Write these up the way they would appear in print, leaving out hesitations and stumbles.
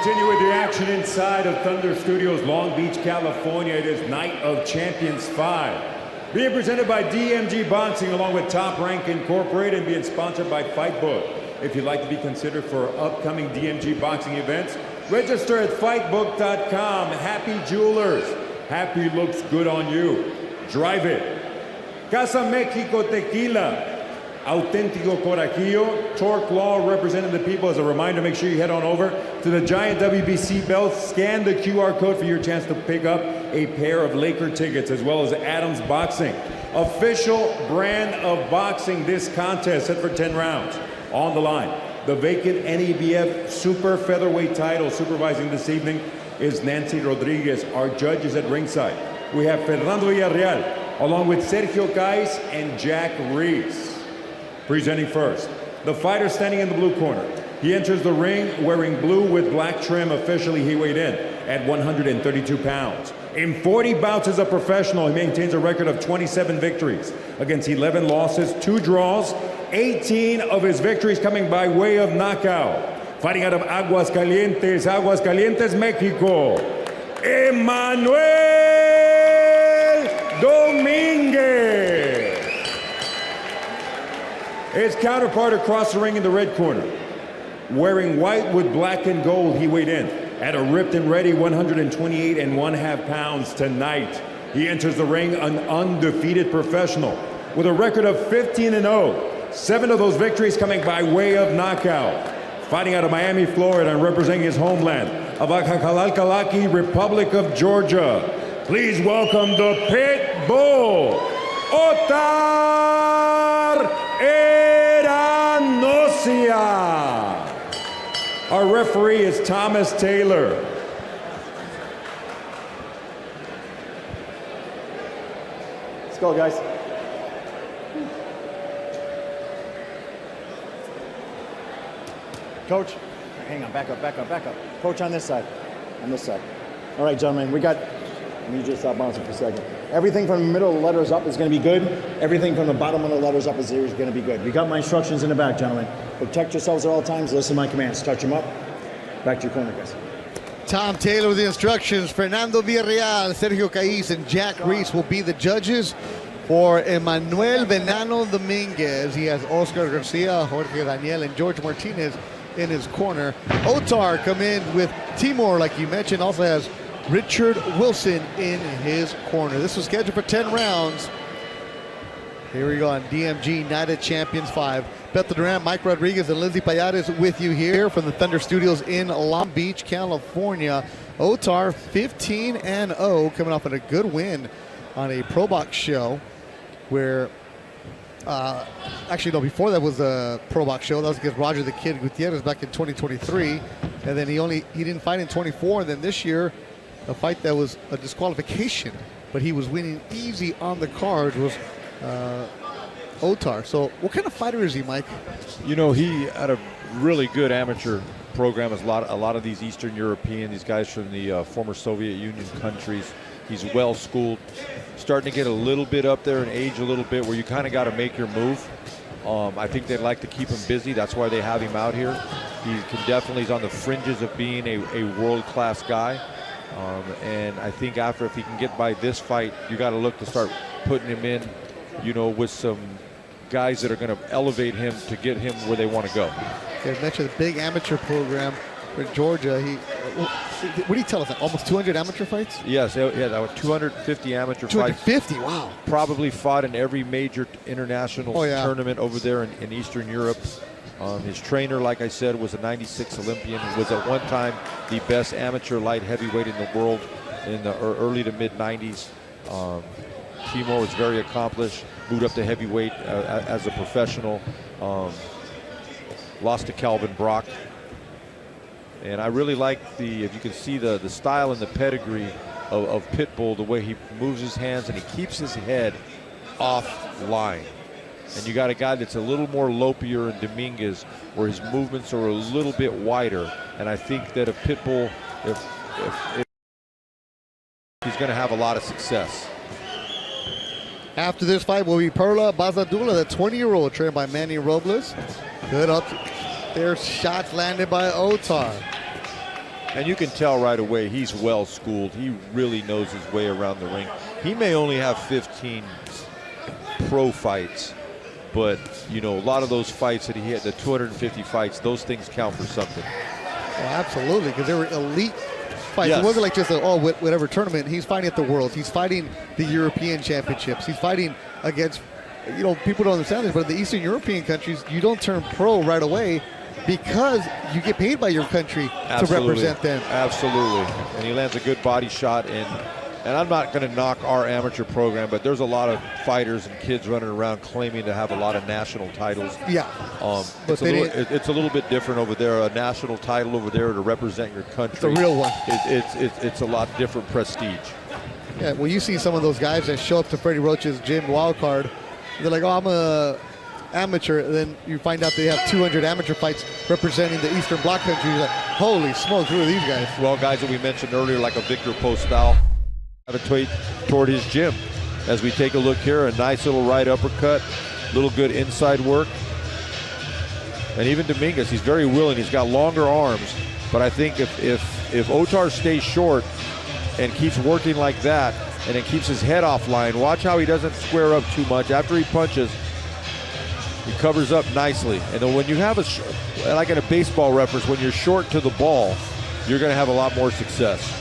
continue with the action inside of Thunder Studios, Long Beach, California. It is Night of Champions 5. Being presented by Dmgboxing along with Top Rank Incorporated and being sponsored by Fightbook. If you'd like to be considered for upcoming Dmgboxing events, register at fightbook.com. Happy Jewelers. Happy looks good on you. Drive it. Casa Mexico Tequila. Auténtico Corajillo, Torque Law representing the people. As a reminder, make sure you head on over to the giant WBC belt, scan the QR code for your chance to pick up a pair of Laker tickets, as well as Adams Boxing, official brand of boxing. This contest set for 10 rounds. On the line, the vacant NEBF super featherweight title. Supervising this evening is Nancy Rodriguez. Our judges at ringside, we have Fernando Villarreal, along with Sergio Cais and Jack Reese. Presenting first, the fighter standing in the blue corner. He enters the ring wearing blue with black trim. Officially, he weighed in at 132 pounds. In 40 bouts as a professional, he maintains a record of 27 victories against 11 losses, 2 draws, 18 of his victories coming by way of knockout. Fighting out of Aguascalientes, Mexico, Emmanuel Dominguez. His counterpart across the ring in the red corner, wearing white with black and gold, he weighed in at a ripped and ready 128.5 pounds tonight. He enters the ring an undefeated professional with a record of 15-0, 7 of those victories coming by way of knockout. Fighting out of Miami, Florida, and representing his homeland of Akakalkalaki, Republic of Georgia. Please welcome the Pit Bull, Otar Eranosia. Our referee is Thomas Taylor. Let's go, guys. Coach, hang on, back up. Coach, on this side. All right, gentlemen, let me just stop bouncing for a second. Everything from the middle of the letters up is going to be good. Everything from the bottom of the letters up is going to be good. We got my instructions in the back, gentlemen. Protect yourselves at all times. Listen to my commands. Touch them up. Back to your corner, guys. Tom Taylor with the instructions. Fernando Villarreal, Sergio Cais, and Jack Reese will be the judges for Emmanuel Venano Dominguez. He has Oscar Garcia, Jorge Daniel, and George Martinez in his corner. Otar come in with Timur, like you mentioned, also has Richard Wilson in his corner. This was scheduled for 10 rounds. Here we go on DMG Night of Champions 5. Beto Duran, Mike Rodriguez, and Lindsay Payares with you here from the Thunder Studios in Long Beach, California. Otar 15-0, coming off of a good win on a Pro Box show where actually, no, before that was a Pro Box show. That was against Roger the Kid Gutierrez back in 2023. And then he didn't fight in 24. And then this year, a fight that was a disqualification, but he was winning easy on the card, was Otar. So what kind of fighter is he, Mike? You know, he had a really good amateur program. As a lot of these Eastern European, these guys from the former Soviet Union countries. He's well schooled, starting to get a little bit up there in age a little bit where you kind of got to make your move. I think they'd like to keep him busy. That's why they have him out here. He's on the fringes of being a world-class guy. And I think if he can get by this fight, you got to look to start putting him in, you know, with some guys that are going to elevate him to get him where they want to go. You mentioned the big amateur program for Georgia. What do you tell us? Like almost 200 amateur fights? Yes, that was 250 amateur 250, fights. wow. Probably fought in every major international tournament over there in Eastern Europe. His trainer, like I said, was a 96 Olympian, was at one time the best amateur light heavyweight in the world in the early to mid 90s. Timur was very accomplished, moved up to heavyweight as a professional, lost to Calvin Brock. And I really like if you can see the style and the pedigree of Pitbull, the way he moves his hands and he keeps his head off line. And you got a guy that's a little more lopier in Dominguez, where his movements are a little bit wider. And I think that if Pitbull, if he's going to have a lot of success. After this fight will be Perla Bazadula, the 20-year-old, trained by Manny Robles. Good up there, shots landed by Otar. And you can tell right away he's well schooled. He really knows his way around the ring. He may only have 15 pro fights, but a lot of those fights that he had, the 250 fights, those things count for something. Oh, absolutely, because they were elite fights. Yes. It wasn't like just whatever tournament. He's fighting at the Worlds. He's fighting the European Championships. He's fighting against, people don't understand this, but in the Eastern European countries, you don't turn pro right away because you get paid by your country to represent them. Absolutely. And he lands a good body shot. And I'm not going to knock our amateur program, but there's a lot of fighters and kids running around claiming to have a lot of national titles. Yeah. It's a little bit different over there. A national title over there to represent your country. It's a real one. It's a lot different prestige. Yeah, well, you see some of those guys that show up to Freddie Roach's gym wildcard. They're like, oh, I'm a amateur. And then you find out they have 200 amateur fights representing the Eastern Bloc countries. You're like, holy smokes, who are these guys? Well, guys that we mentioned earlier, like a Victor Postal, toward his gym. As we take a look here, a nice little right uppercut, little good inside work. And even Dominguez, he's very willing. He's got longer arms, but I think if Otar stays short and keeps working like that, and then keeps his head offline, watch how he doesn't square up too much. After he punches, he covers up nicely. And then when you have like in a baseball reference, when you're short to the ball, you're going to have a lot more success.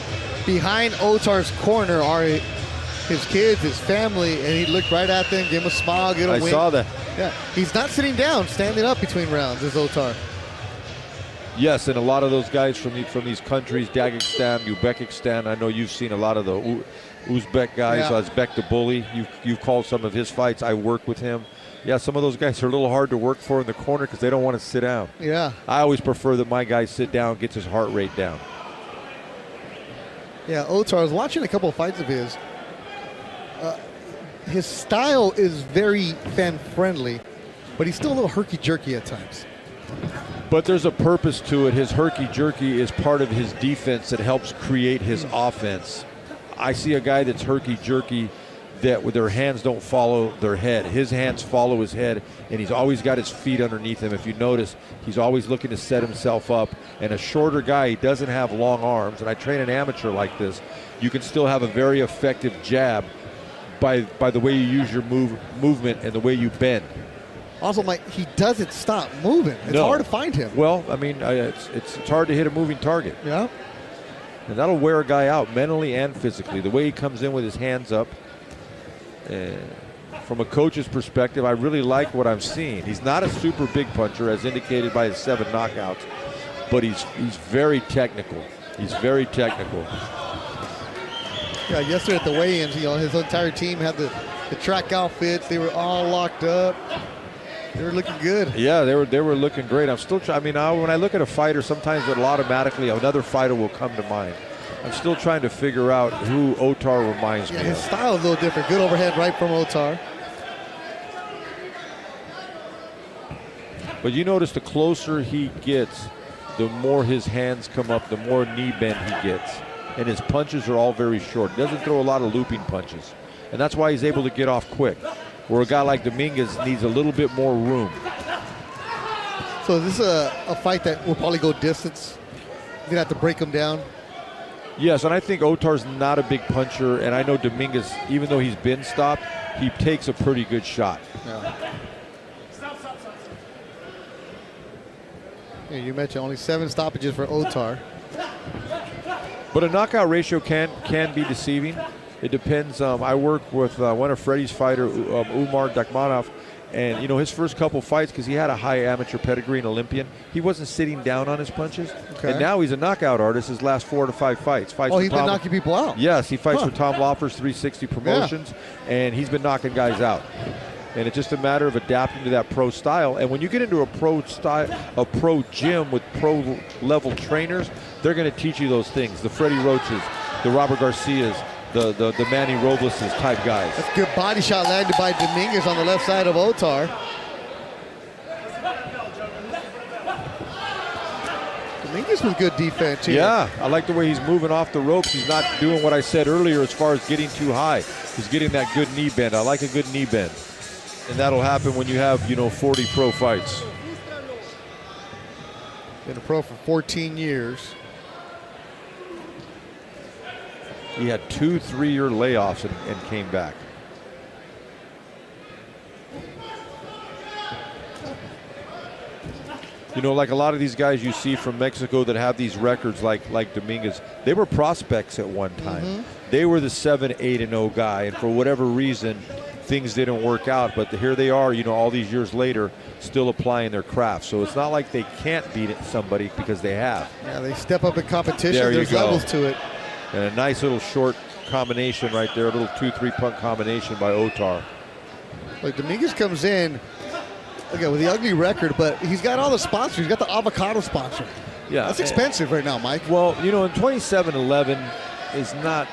Behind Otar's corner are his kids, his family, and he looked right at them, gave him a smile, give him a wink. I saw that. Yeah, he's not sitting down, standing up between rounds, is Otar. Yes, and a lot of those guys from these countries, Dagestan, Uzbekistan, I know you've seen a lot of the Uzbek guys, Yeah. Uzbek Dabuli. You've called some of his fights. I work with him. Yeah, some of those guys are a little hard to work for in the corner because they don't want to sit down. Yeah. I always prefer that my guy sit down, gets his heart rate down. Yeah, Otar, I was watching a couple of fights of his. His style is very fan-friendly, but he's still a little herky-jerky at times. But there's a purpose to it. His herky-jerky is part of his defense that helps create his offense. I see a guy that's herky-jerky that with their hands don't follow their head. His hands follow his head, and he's always got his feet underneath him. If you notice, he's always looking to set himself up. And a shorter guy, he doesn't have long arms, and I train an amateur like this, you can still have a very effective jab by the way you use your movement and the way you bend. Also, Mike, he doesn't stop moving. It's hard to find him. Well, I mean, it's hard to hit a moving target. Yeah. And that'll wear a guy out mentally and physically. The way he comes in with his hands up. From a coach's perspective, I really like what I'm seeing. He's not a super big puncher, as indicated by his 7 knockouts, but he's very technical. He's very technical. Yeah, yesterday at the weigh-ins, his entire team had the track outfits. They were all locked up. They were looking good. Yeah, they were looking great. I'm still trying. I mean, when I look at a fighter, sometimes it'll automatically another fighter will come to mind. I'm still trying to figure out who Otar reminds me of. His style is a little different. Good overhead right from Otar. But you notice the closer he gets, the more his hands come up, the more knee bend he gets. And his punches are all very short. He doesn't throw a lot of looping punches. And that's why he's able to get off quick. Where a guy like Dominguez needs a little bit more room. So is this a fight that will probably go distance? You're going to have to break him down? Yes, and I think Otar's not a big puncher, and I know Dominguez, even though he's been stopped, he takes a pretty good shot. Yeah. Yeah, you mentioned only 7 stoppages for Otar. But a knockout ratio can be deceiving. It depends. I work with one of Freddie's fighter, Umar Dakmanov, and his first couple fights, because he had a high amateur pedigree and Olympian, he wasn't sitting down on his punches. Okay. And now he's a knockout artist. His last 4 to 5 fights. Oh, he's been knocking people out. Yes, he fights for Tom Loffer's 360 Promotions, and he's been knocking guys out. And it's just a matter of adapting to that pro style. And when you get into a pro gym with pro level trainers, they're going to teach you those things. The Freddie Roaches, the Robert Garcias, the Manny Robleses type guys. That's a good body shot landed by Dominguez on the left side of Otar. Dominguez with good defense here. Yeah, I like the way he's moving off the ropes. He's not doing what I said earlier as far as getting too high. He's getting that good knee bend. I like a good knee bend. And that'll happen when you have, 40 pro fights. Been a pro for 14 years. He had 2 3-year layoffs and came back. You know, like a lot of these guys you see from Mexico that have these records like Dominguez, they were prospects at one time. They were the 7-8-0 guy, and for whatever reason, things didn't work out. But here they are, you know, all these years later, still applying their craft. So it's not like they can't beat somebody because they have. Yeah, they step up in competition. There you There's go. levels to it. And a nice little short combination right there, a little 2-3 punt combination by Otar. Like Dominguez comes in, okay, with the ugly record, but he's got all the sponsors. He's got the avocado sponsor. Yeah, That's expensive right now, Mike. Well, you know, in 27-11 is not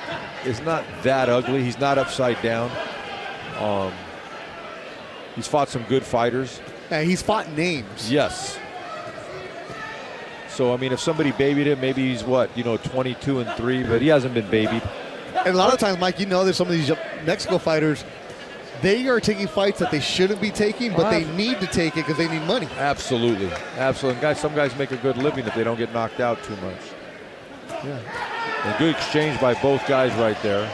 that ugly. He's not upside down. He's fought some good fighters. And he's fought names. Yes. So I mean, if somebody babied him, maybe he's 22-3, but he hasn't been babied. And a lot of times, Mike, you know, there's some of these Mexico fighters. They are taking fights that they shouldn't be taking, but they need to take it because they need money. Absolutely, absolutely. Guys, some guys make a good living if they don't get knocked out too much. Yeah. A good exchange by both guys right there.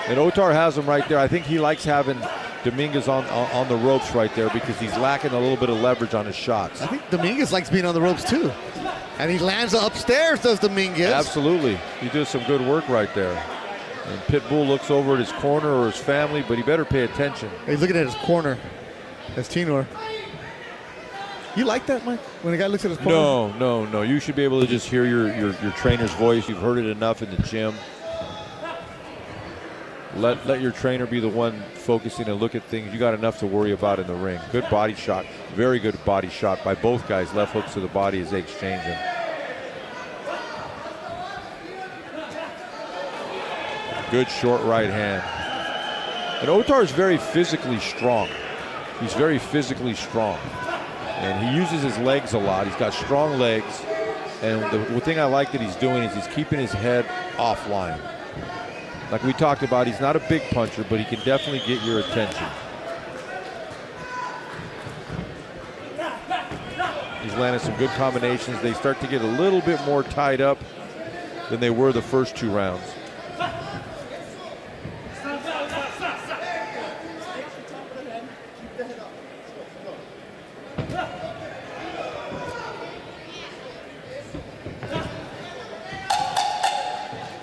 And Otar has him right there. I think he likes having Dominguez on the ropes right there because he's lacking a little bit of leverage on his shots. I think Dominguez likes being on the ropes too. And he lands upstairs, does Dominguez. Absolutely. He did some good work right there. And Pitbull looks over at his corner or his family, but he better pay attention. He's looking at his corner. That's Tinor. You like that, Mike? When a guy looks at his corner? No. You should be able to just hear your trainer's voice. You've heard it enough in the gym. Let your trainer be the one focusing and look at things. You got enough to worry about in the ring. Good body shot. Very good body shot by both guys. Left hooks to the body as they exchange them. Good short right hand. And Otar is very physically strong. He's very physically strong. And he uses his legs a lot. He's got strong legs. And the thing I like that he's doing is he's keeping his head offline. Like we talked about, he's not a big puncher, but he can definitely get your attention. He's landed some good combinations. They start to get a little bit more tied up than they were the first 2 rounds.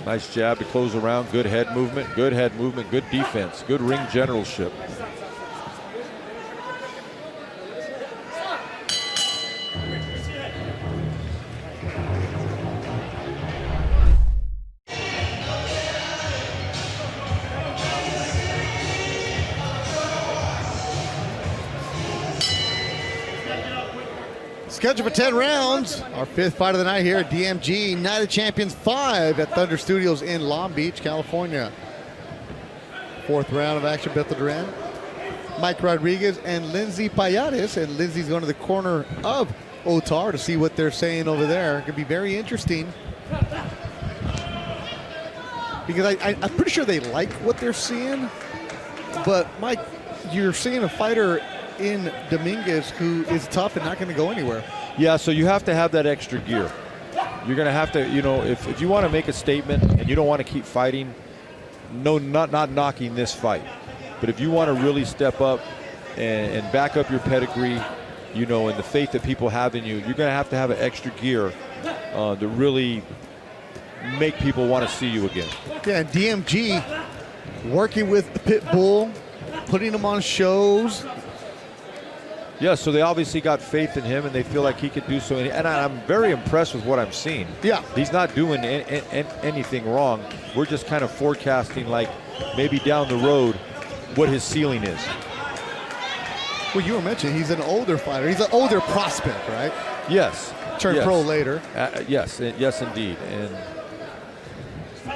Nice jab to close around. Good head movement, good defense, good ring generalship. Scheduled for 10 rounds. Our 5th fight of the night here at DMG Night of Champions 5 at Thunder Studios in Long Beach, California. 4th round of action, Beto Duran, Mike Rodriguez, and Lindsey Payares. And Lindsey's going to the corner of Otar to see what they're saying over there. It could be very interesting. Because I'm pretty sure they like what they're seeing. But, Mike, you're seeing a fighter in Dominguez who is tough and not going to go anywhere. Yeah, so you have to have that extra gear. You're going to have to, you know, if you want to make a statement and you don't want to keep fighting, not knocking this fight. But if you want to really step up and back up your pedigree, you know, and the faith that people have in you, you're going to have an extra gear to really make people want to see you again. Yeah, and DMG working with Pitbull, putting him on shows. Yeah, so they obviously got faith in him, and they feel like he could do so. And I'm very impressed with what I'm seeing. Yeah. He's not doing anything wrong. We're just kind of forecasting, like, maybe down the road what his ceiling is. Well, you were mentioning he's an older fighter. He's an older prospect, right? Yes. Turned pro later. Yes, indeed. And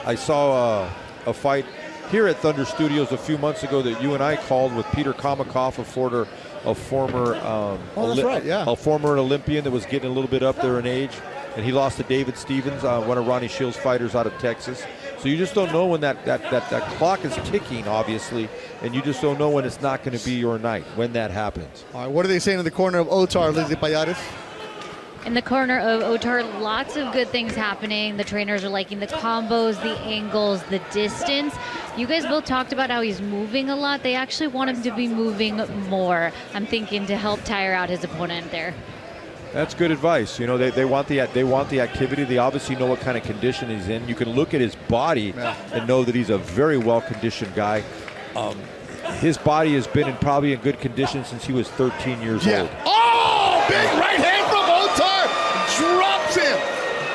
I saw a fight here at Thunder Studios a few months ago that you and I called with Peter Kamikoff, a former a former Olympian that was getting a little bit up there in age, and he lost to David Stevens, one of Ronnie Shields' fighters out of Texas. So you just don't know when that clock is ticking, obviously, and you just don't know when it's not going to be your night when that happens. All right, what are they saying in the corner of Otar, Lindsey Payares? In the corner of Otar, lots of good things happening. The trainers are liking the combos, the angles, the distance. You guys both talked about how he's moving a lot. They actually want him to be moving more. I'm thinking to help tire out his opponent there. That's good advice. You know, they want the activity. They obviously know what kind of condition he's in. You can look at his body and know that he's a very well-conditioned guy. His body has been probably in good condition since he was 13 years old. Oh, big right hand from Otar, drops him.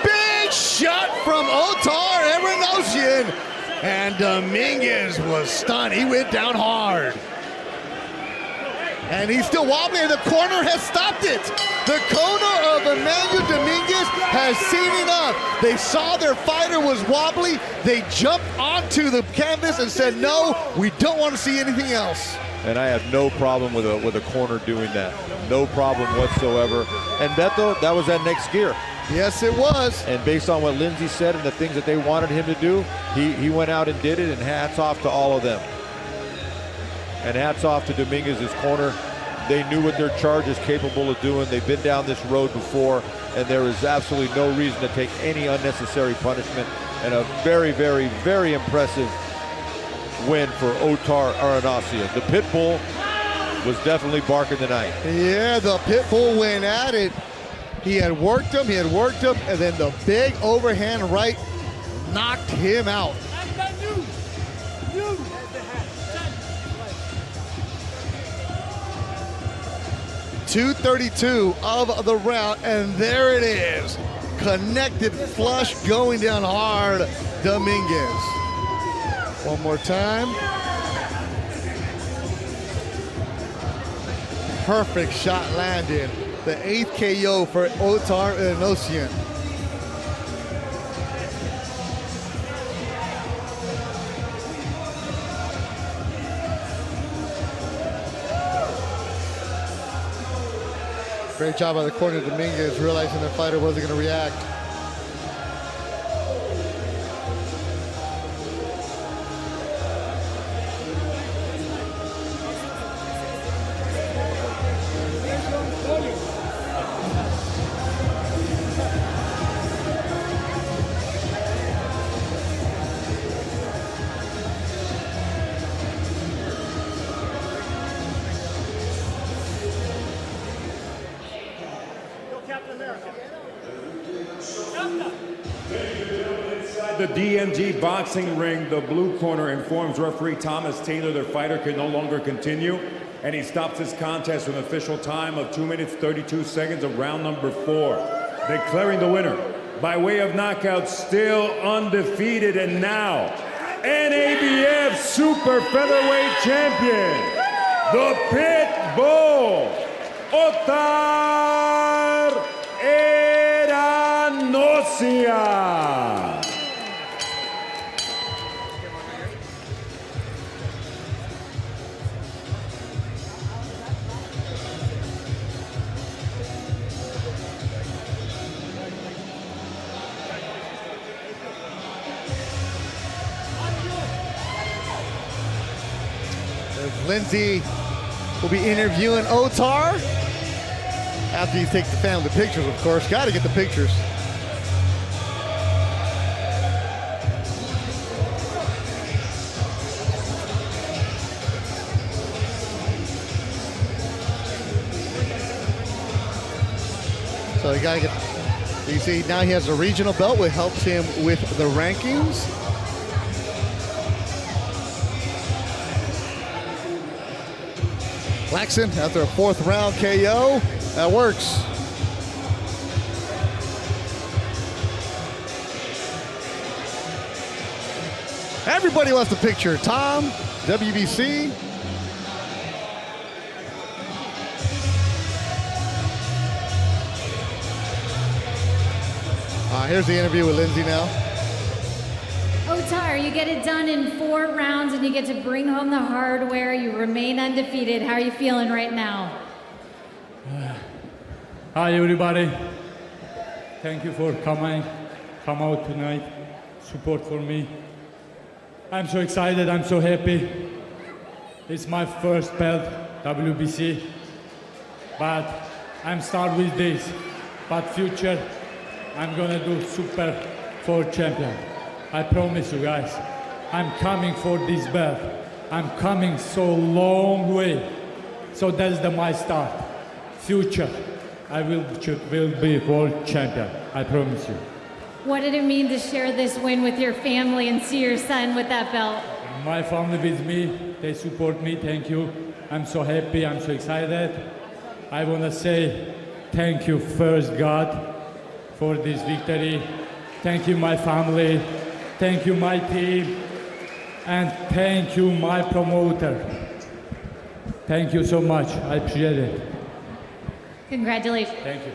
Big shot from Otar Emanuel, and Dominguez was stunned. He went down hard. And he's still wobbling, and the corner has stopped it. The corner of Emmanuel Dominguez has seen enough. They saw their fighter was wobbly. They jumped onto the canvas and said, no, we don't want to see anything else. And I have no problem with a corner doing that. No problem whatsoever. And Beto, that was that next gear. Yes, it was. And based on what Lindsay said and the things that they wanted him to do, he went out and did it, and hats off to all of them. And hats off to Dominguez's corner. They knew what their charge is capable of doing. They've been down this road before, and there is absolutely no reason to take any unnecessary punishment. And a very, very, very impressive win for Otar Emanuel. The pit bull was definitely barking the night. Yeah, the pit bull went at it. He had worked him, and then the big overhand right knocked him out. 2:32 of the round, and there it is. Connected flush, going down hard, Dominguez. One more time. Perfect shot landed. The 8th KO for Otar Emanuel. Great job by the corner, Dominguez, realizing the fighter wasn't going to react. The DMG boxing ring, the blue corner informs referee Thomas Taylor their fighter can no longer continue, and he stops his contest with an official time of 2 minutes 32 seconds of round number 4, declaring the winner by way of knockout, still undefeated, and now NABF Super Featherweight Champion, the Pit Bull, Otar Emanuel. Lindsay will be interviewing Otar after you take the family pictures, of course. Got to get the pictures. So you gotta get. You see now he has a regional belt, which helps him with the rankings. Laxon after a 4th round KO. That works. Everybody wants the picture. Tom, WBC. Here's the interview with Lindsay now. Otar, you get it done in 4 rounds and you get to bring home the hardware. You remain undefeated. How are you feeling right now? Hi everybody. Thank you for come out tonight. Support for me. I'm so excited. I'm so happy. It's my first belt, WBC. But I'm start with this. but future, I'm gonna do Super 4 champion. I promise you guys, I'm coming for this belt. I'm coming so long way. So that's my start. Future, I will be world champion. I promise you. What did it mean to share this win with your family and see your son with that belt? My family with me, they support me, thank you. I'm so happy, I'm so excited. I want to say thank you first, God, for this victory. Thank you, my family. Thank you, my team. And thank you, my promoter. Thank you so much, I appreciate it. Congratulations. Thank you.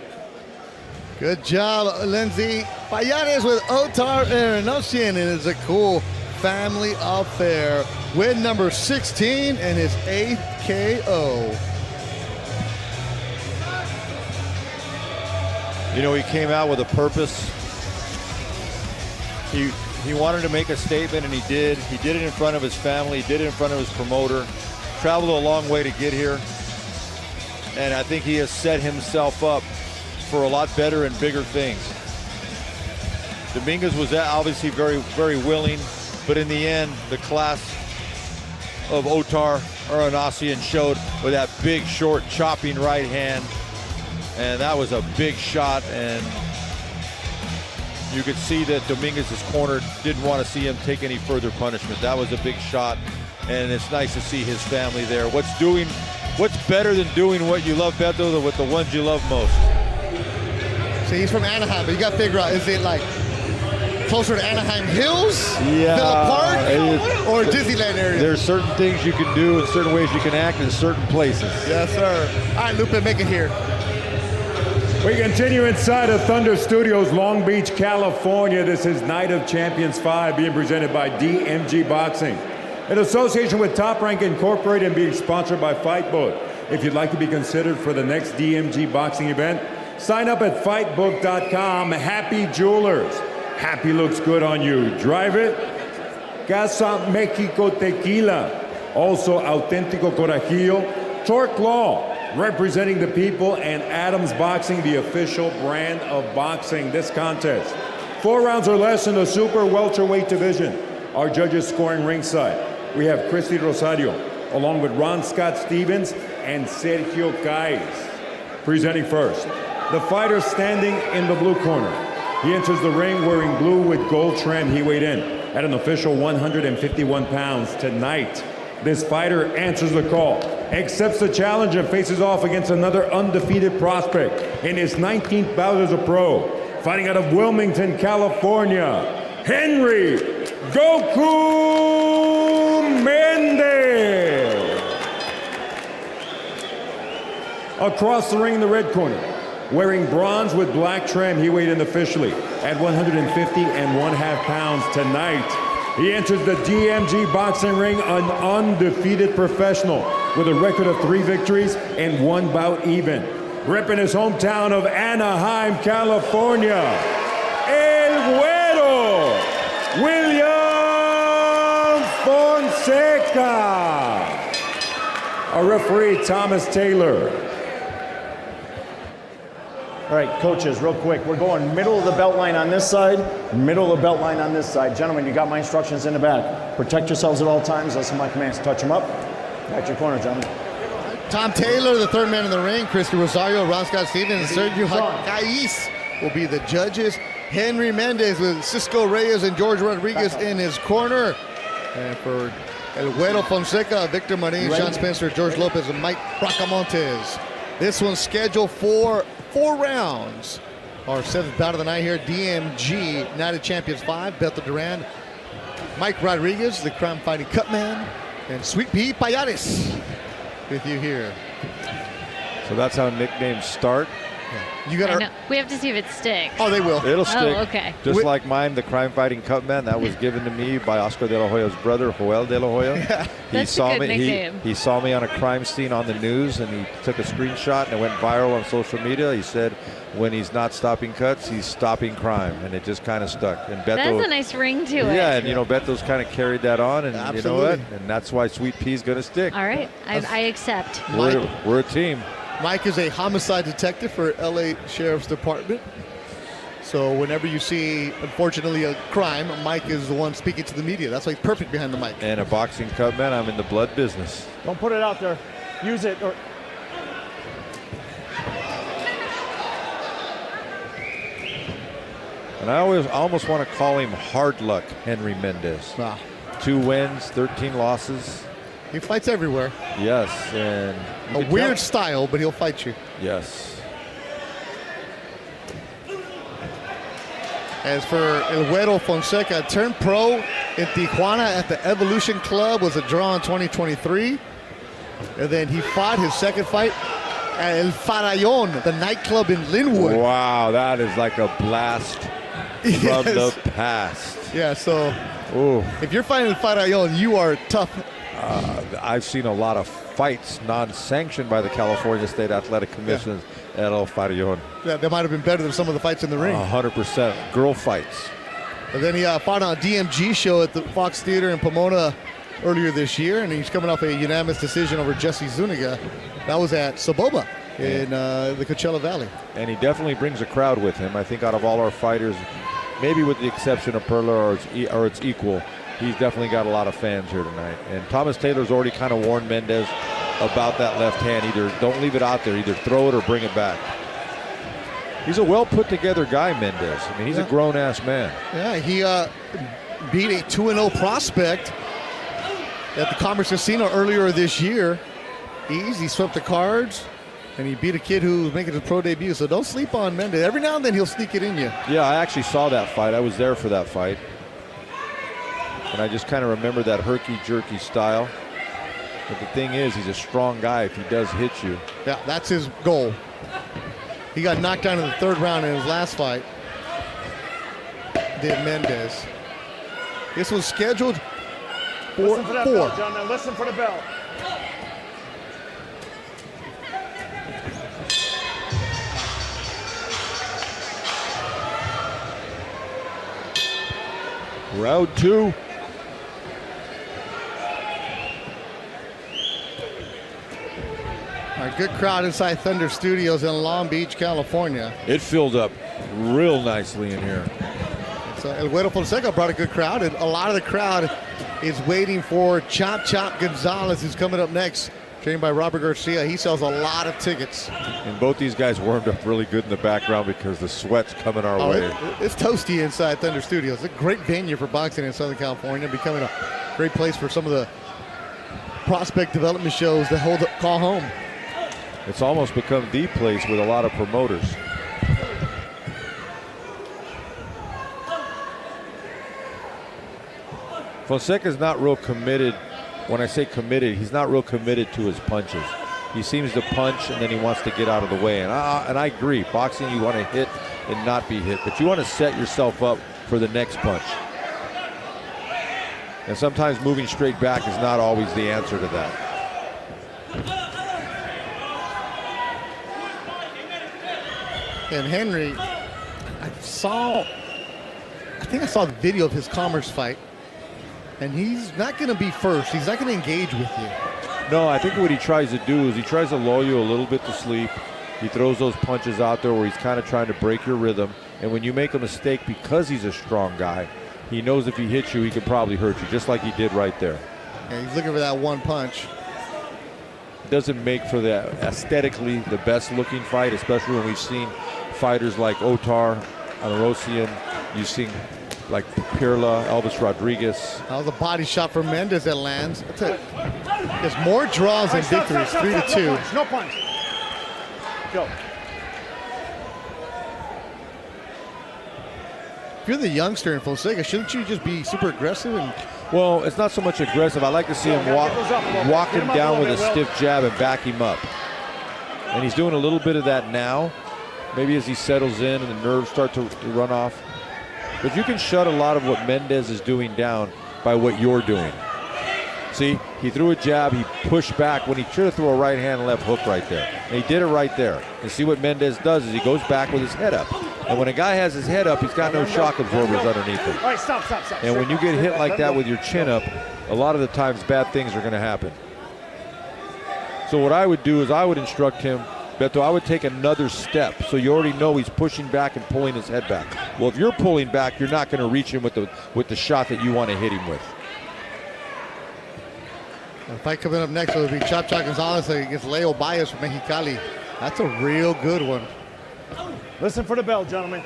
Good job, Lindsay. Payares with Otar Aranosian, and it's a cool family affair. Win number 16 and his 8th KO. You know, he came out with a purpose. He wanted to make a statement, and he did. He did it in front of his family. He did it in front of his promoter. Traveled a long way to get here. And I think he has set himself up for a lot better and bigger things. Dominguez was obviously very, very willing, but in the end, the class of Otar Aranosian showed with that big, short, chopping right hand. And that was a big shot, and you could see that Dominguez's corner didn't want to see him take any further punishment. That was a big shot, and it's nice to see his family there. What's better than doing what you love, Beto, with the ones you love most? See, he's from Anaheim, but you got to figure out, is it like closer to Anaheim Hills, Yeah, Villa Park, or Disneyland area? There's certain things you can do and certain ways you can act in certain places. Yes, sir. All right, Lupe, make it here. We continue inside of Thunder Studios, Long Beach, California. This is Night of Champions 5 being presented by Dmgboxing, in association with Top Rank Incorporated and being sponsored by Fightbook. If you'd like to be considered for the next Dmgboxing event, sign up at fightbook.com. Happy Jewelers. Happy looks good on you. Drive it. Casa Mexico Tequila. Also Auténtico Corajillo. Torque Law, representing the people, and Adams Boxing, the official brand of boxing. This contest, 4 rounds or less in the super welterweight division. Our judges scoring ringside. We have Christy Rosario, along with Ron Scott Stevens and Sergio Caiz. Presenting first, the fighter standing in the blue corner. He enters the ring wearing blue with gold trim. He weighed in at an official 151 pounds tonight. This fighter answers the call, accepts the challenge, and faces off against another undefeated prospect in his 19th bout as a pro. Fighting out of Wilmington, California, Henry Goku Mendez. Across the ring in the red corner, wearing bronze with black trim, he weighed in officially at 150.5 pounds tonight. He enters the DMG boxing ring an undefeated professional with a record of 3 victories and 1 bout even. Repping his hometown of Anaheim, California, El Güero, William Fonseca. Our referee, Thomas Taylor. All right, coaches, real quick. We're going middle of the belt line on this side, middle of the belt line on this side. Gentlemen, you got my instructions in the back. Protect yourselves at all times. Listen to my commands. Touch them up. Back to your corner, gentlemen. Tom Taylor, the third man in the ring. Christy Rosario, Ron Scott Stevens, and Sergio Caiz will be the judges. Henry Mendez with Cisco Reyes and George Rodriguez in his corner. And for El Güero Fonseca, Victor Marin, Sean Spencer, George Lopez, and Mike Bracamontes. This one's scheduled for 4 rounds. Our 7th bout of the night here, DMG Night of Champions 5, Beto Duran, Mike Rodriguez, the crime fighting cut man, and Sweet Pea Payares with you here. So that's how nicknames start. You got I know. We have to see if it sticks. Oh, they will. It'll stick. Oh, okay. Just like mine, the crime fighting cut man, that was given to me by Oscar De La Hoya's brother, Joel De La Hoya. That's a good nickname. He saw me on a crime scene on the news, and he took a screenshot, and it went viral on social media. He said, when he's not stopping cuts, he's stopping crime, and it just kind of stuck. And Beto, That's a nice ring to it. yeah, and you know, Beto's kind of carried that on, and Absolutely. you know what? And that's why Sweet Pea's going to stick. All right, I accept. We're a team. Mike is a homicide detective for LA Sheriff's Department. So whenever you see, unfortunately, a crime, Mike is the one speaking to the media. That's why he's perfect behind the mic. And a boxing cut, man, I'm in the blood business. Don't put it out there. Use it. Or And I almost want to call him hard luck Henry Mendez. Nah. 2 wins, 13 losses. He fights everywhere. Yes, and A weird style, but he'll fight you. Yes. As for El Güero Fonseca, turned pro in Tijuana at the Evolution Club, was a draw in 2023. And then he fought his second fight at El Farallon, the nightclub in Linwood. Wow, that is like a blast from the past. Yeah, so Ooh. if you're fighting El Farallon, you are tough. I've seen a lot of fights non-sanctioned by the California State Athletic Commission at El Farallon. Yeah, that might have been better than some of the fights in the ring. 100%. Girl fights. And then he fought on a DMG show at the Fox Theater in Pomona earlier this year, and he's coming off a unanimous decision over Jesse Zuniga. That was at Saboba in the Coachella Valley. And he definitely brings a crowd with him. I think out of all our fighters, maybe with the exception of Perla or its equal, he's definitely got a lot of fans here tonight. And Thomas Taylor's already kind of warned Mendez about that left hand. Either don't leave it out there, either throw it or bring it back. He's a well put together guy, Mendez. I mean, he's a grown ass man. Yeah, he beat a 2-0 prospect at the Commerce Casino earlier this year. He swept the cards, and he beat a kid who was making his pro debut. So don't sleep on Mendez. Every now and then he'll sneak it in you. Yeah, I actually saw that fight. I was there for that fight. And I just kind of remember that herky-jerky style. But the thing is, he's a strong guy if he does hit you. Yeah, that's his goal. He got knocked down in the 3rd round in his last fight. Did Mendez. This was scheduled for listen for that 4. bell, gentlemen. Listen for the bell. Round 2. A good crowd inside Thunder Studios in Long Beach, California. It filled up real nicely in here. So El Güero Fonseca brought a good crowd, and a lot of the crowd is waiting for Chop Chop Gonzalez, who's coming up next, trained by Robert Garcia. He sells a lot of tickets. And both these guys warmed up really good in the background because the sweat's coming our way. It's toasty inside Thunder Studios. It's a great venue for boxing in Southern California, becoming a great place for some of the prospect development shows that call home. It's almost become the place with a lot of promoters. Fonseca's not real committed. When I say committed, he's not real committed to his punches. He seems to punch and then he wants to get out of the way. And I agree. Boxing, you want to hit and not be hit, but you want to set yourself up for the next punch. And sometimes moving straight back is not always the answer to that. And Henry, I think I saw the video of his Commerce fight, and he's not going to be first. He's not going to engage with you. No, I think what he tries to do is he tries to lull you a little bit to sleep. He throws those punches out there where he's kind of trying to break your rhythm. And when you make a mistake, because he's a strong guy, he knows if he hits you, he could probably hurt you, just like he did right there. Yeah, he's looking for that one punch. Doesn't make for the aesthetically the best looking fight, especially when we've seen fighters like Otar, Anarosian, you've seen like Pirla, Elvis Rodriguez. That was a body shot from Mendez that lands. That's it. There's more draws than victories, 3-2. No punch. Go. If you're the youngster in Fonseca, shouldn't you just be super aggressive? And Well, it's not so much aggressive. I like to see him walk him down with a stiff jab and back him up. And he's doing a little bit of that now. Maybe as he settles in and the nerves start to run off. But you can shut a lot of what Mendez is doing down by what you're doing. See, he threw a jab, he pushed back when he should have threw a right hand left hook right there. And he did it right there. And see what Mendez does is he goes back with his head up. And when a guy has his head up, he's got no shock absorbers underneath him. All right, stop. And when you get hit like that with your chin up, a lot of the times bad things are going to happen. So what I would do is I would instruct him Beto, I would take another step. So you already know he's pushing back and pulling his head back. Well, if you're pulling back, you're not going to reach him with the shot that you want to hit him with. The fight coming up next will be Chop Chop Gonzalez against Leo Baez from Mexicali. That's a real good one. Listen for the bell, gentlemen.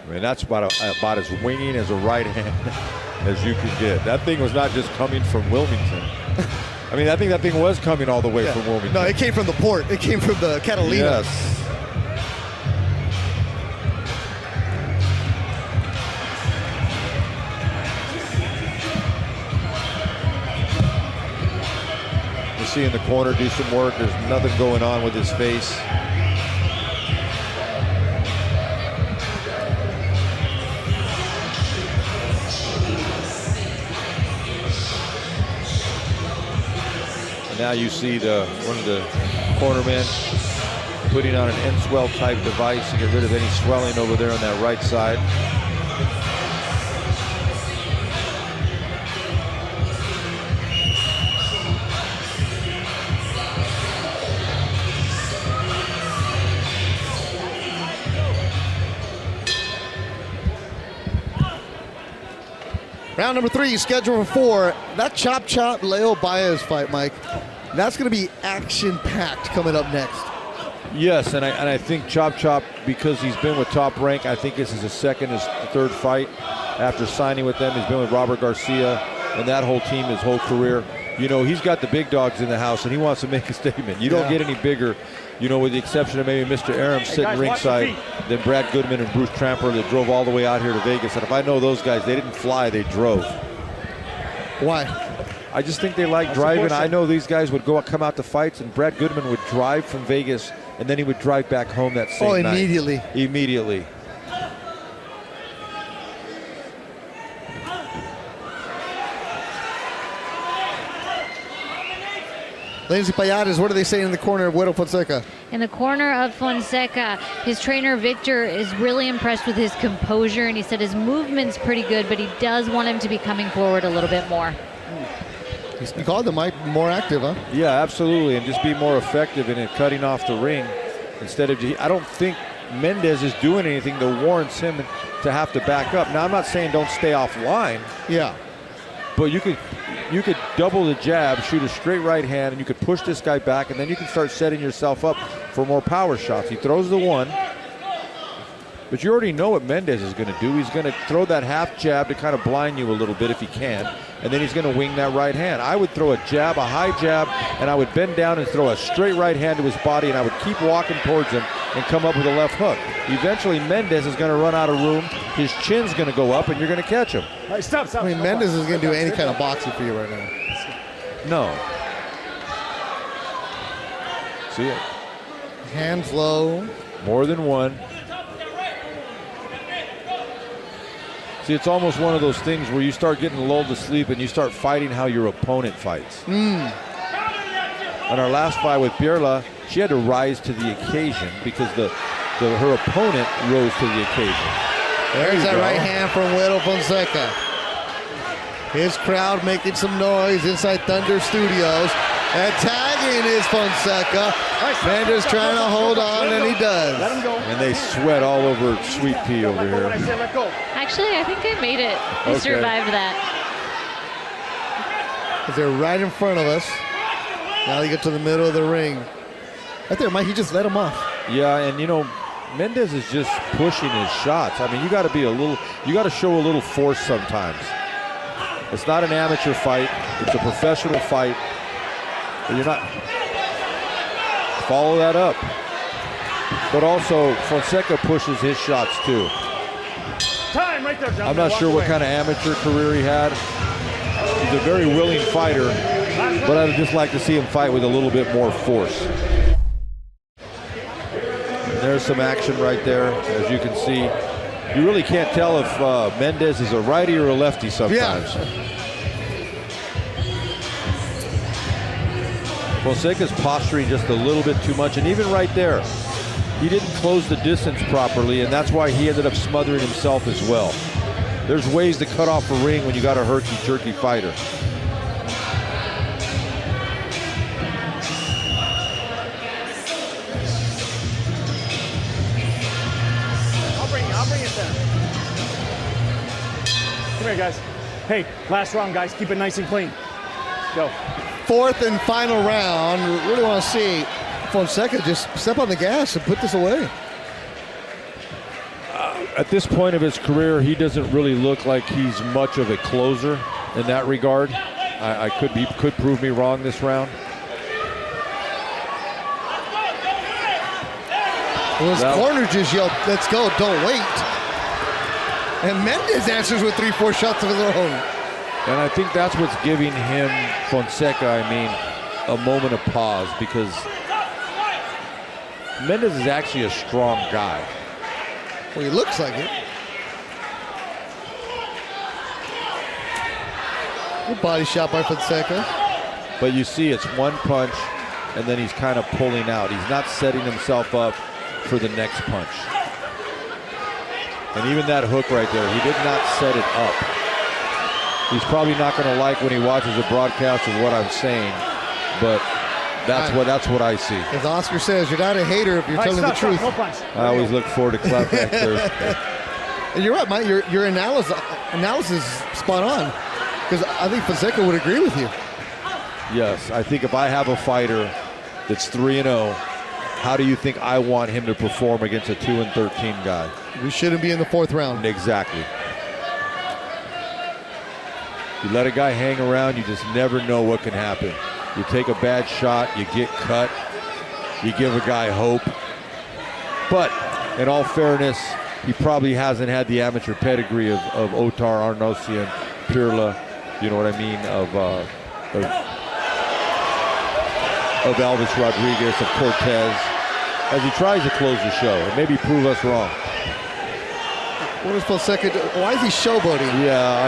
I mean, that's about as winging as a right hand as you can get. That thing was not just coming from Wilmington. I mean, I think that thing was coming all the way from Wilmington. No, it came from the port. It came from the Catalina. Yes. You see in the corner, do some work. There's nothing going on with his face. Now you see one of the cornermen putting on an end-swell type device to get rid of any swelling over there on that right side. Round number 3, scheduled for 4. That Chop Chop Leo Baez fight, Mike, that's going to be action-packed coming up next. Yes, and I think Chop Chop, because he's been with Top Rank, I think this is his third fight after signing with them. He's been with Robert Garcia and that whole team his whole career. You know, he's got the big dogs in the house, and he wants to make a statement. You don't get any bigger, you know, with the exception of maybe Mr. Aram sitting ringside, than Brad Goodman and Bruce Tramper that drove all the way out here to Vegas. And if I know those guys, they didn't fly, they drove. Why? I just think they like driving. I know these guys would come out to fights, and Brad Goodman would drive from Vegas, and then he would drive back home that same night. Immediately. Immediately. Lindsay Payares, what are they saying in the corner of Güero Fonseca? In the corner of Fonseca, his trainer Victor is really impressed with his composure, and he said his movement's pretty good, but he does want him to be coming forward a little bit more. He called him more active, huh? Yeah, absolutely, and just be more effective in it, cutting off the ring instead of. I don't think Mendez is doing anything that warrants him to have to back up. Now, I'm not saying don't stay offline. Yeah. But you could double the jab, shoot a straight right hand, and you could push this guy back, and then you can start setting yourself up for more power shots. He throws the one, but you already know what Mendez is going to do. He's going to throw that half jab to kind of blind you a little bit if he can, and then he's going to wing that right hand. I would throw a jab, a high jab, and I would bend down and throw a straight right hand to his body, and I would keep walking towards him and come up with a left hook. Eventually, Mendez is going to run out of room. His chin's going to go up, and you're going to catch him. Right, stop. I mean, Mendez is going to do any kind of boxing for you right now. No. See it. Hands low. More than one. See, it's almost one of those things where you start getting lulled to sleep and you start fighting how your opponent fights. On our last fight with Pierla, she had to rise to the occasion because her opponent rose to the occasion. There's that right hand from Güero Fonseca. His crowd making some noise inside Thunder Studios. And tagging is Fonseca. Mendez trying to hold on, and he does. Let him go. And they sweat all over Sweet Pea over here. Actually, I think I made it. I survived that. They're right in front of us. Now they get to the middle of the ring. Right there, Mike, he just let him off. Yeah, and you know, Mendez is just pushing his shots. I mean, you got to show a little force sometimes. It's not an amateur fight. It's a professional fight. But you're not. Follow that up. But also, Fonseca pushes his shots too. Time right there, John. I'm not sure what kind of amateur career he had. He's a very willing fighter, but I'd just like to see him fight with a little bit more force. And there's some action right there, as you can see. You really can't tell if Mendez is a righty or a lefty sometimes. Yeah. Fonseca's posturing just a little bit too much, and even right there, he didn't close the distance properly, and that's why he ended up smothering himself as well. There's ways to cut off a ring when you got a herky-jerky fighter. Come here, guys. Hey, last round, guys. Keep it nice and clean. Go. Fourth and final round. We really want to see Fonseca just step on the gas and put this away. At this point of his career, he doesn't really look like he's much of a closer in that regard. He could prove me wrong this round. Well, his corner just yelled, "Let's go, don't wait." And Mendez answers with 3-4 shots of his own. And I think that's what's giving him, Fonseca, a moment of pause, because Mendez is actually a strong guy. Well, he looks like it. Good body shot by Fonseca. But you see, it's one punch, and then he's kind of pulling out. He's not setting himself up for the next punch. And even that hook right there, he did not set it up. He's probably not going to like when he watches the broadcast of what I'm saying, but that's what I see. As Oscar says, you're not a hater if you're telling the truth. No punch. I always look forward to Clapback Thursday. And you're right, Mike. Your analysis is spot on, because I think Fonseca would agree with you. Yes, I think if I have a fighter that's 3-0, how do you think I want him to perform against a 2-13 guy? We shouldn't be in the fourth round. Exactly. You let a guy hang around, you just never know what can happen. You take a bad shot, you get cut, you give a guy hope. But in all fairness, he probably hasn't had the amateur pedigree of Otar, Arnosian, Pirla, you know what I mean, of Elvis Rodriguez, of Cortez, as he tries to close the show and maybe prove us wrong. What is Fonseca do? Why is he showboating? Yeah,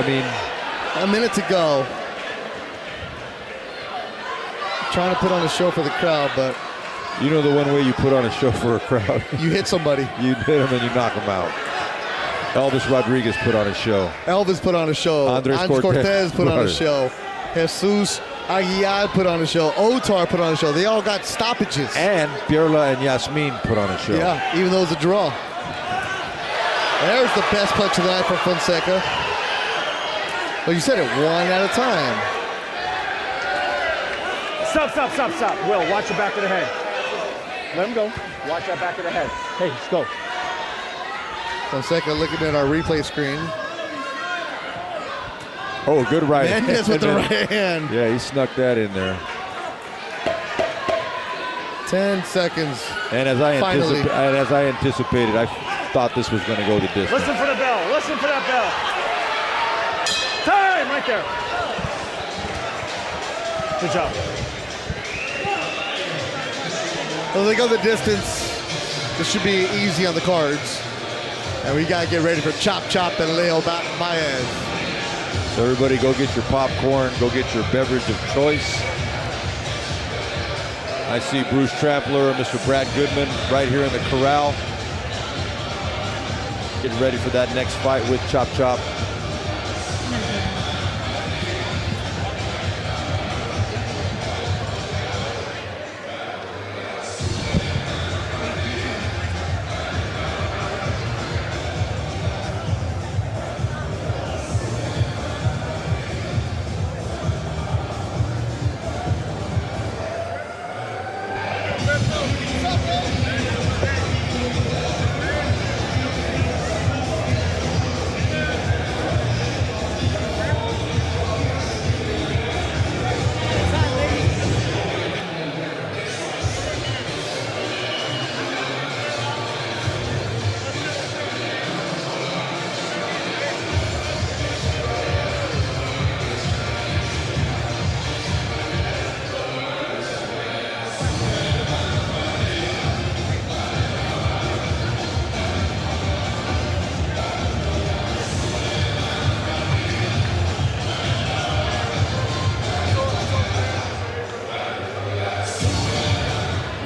a minute to go. Trying to put on a show for the crowd, but you know the one way you put on a show for a crowd? You hit somebody. You hit him and you knock him out. Elvis Rodriguez put on a show. Elvis put on a show. Andres Cortez put on a show. Jesus Aguilar put on a show. Otar put on a show. They all got stoppages. And Pirla and Yasmin put on a show. Yeah, even though it was a draw. There's the best punch of the night for Fonseca. Well, you said it, one at a time. Stop. Will, watch the back of the head. Let him go. Watch that back of the head. Hey, let's go. Fonseca looking at our replay screen. Oh, good right hand. Mendez with the right hand. Yeah, he snuck that in there. 10 seconds. And as I anticipated, I thought this was going to go the distance. Listen for the bell. Listen for that bell. Time right there. Good job. Well, they go the distance. This should be easy on the cards. And we got to get ready for Chop Chop and Leo Baez. So everybody go get your popcorn, go get your beverage of choice. I see Bruce Trampler, Mr. Brad Goodman right here in the corral. Getting ready for that next fight with Chop Chop.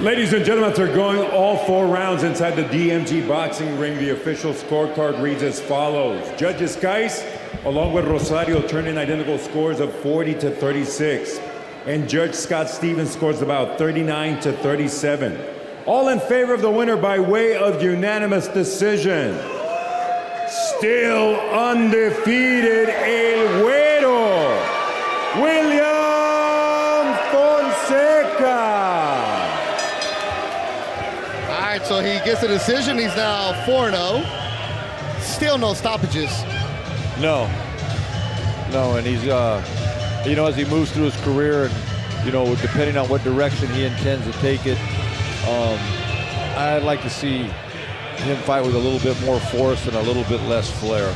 Ladies and gentlemen, after going all 4 rounds inside the DMG boxing ring, the official scorecard reads as follows. Judges Kais, along with Rosario, turned in identical scores of 40-36. And Judge Scott Stevens scores about 39-37. All in favor of the winner by way of unanimous decision. still undefeated, El Güero, William Fonseca. All right, so he gets a decision. He's now 4-0. Still no stoppages. No, and he's, you know, as he moves through his career and, you know, depending on what direction he intends to take it, I'd like to see him fight with a little bit more force and a little bit less flair.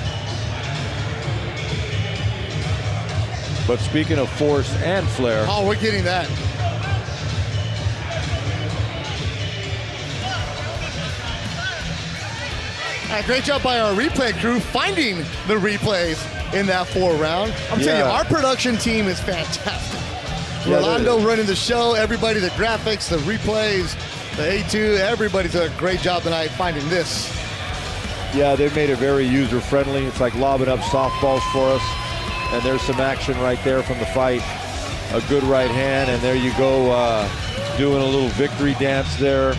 But speaking of force and flair. Oh, we're getting that. Great job by our replay crew finding the replays in that 4th round. I'm telling you, our production team is fantastic. Rolando running the show, everybody, the graphics, the replays, the A2, everybody's done a great job tonight finding this. Yeah, they've made it very user-friendly. It's like lobbing up softballs for us. And there's some action right there from the fight. A good right hand, and there you go, doing a little victory dance there.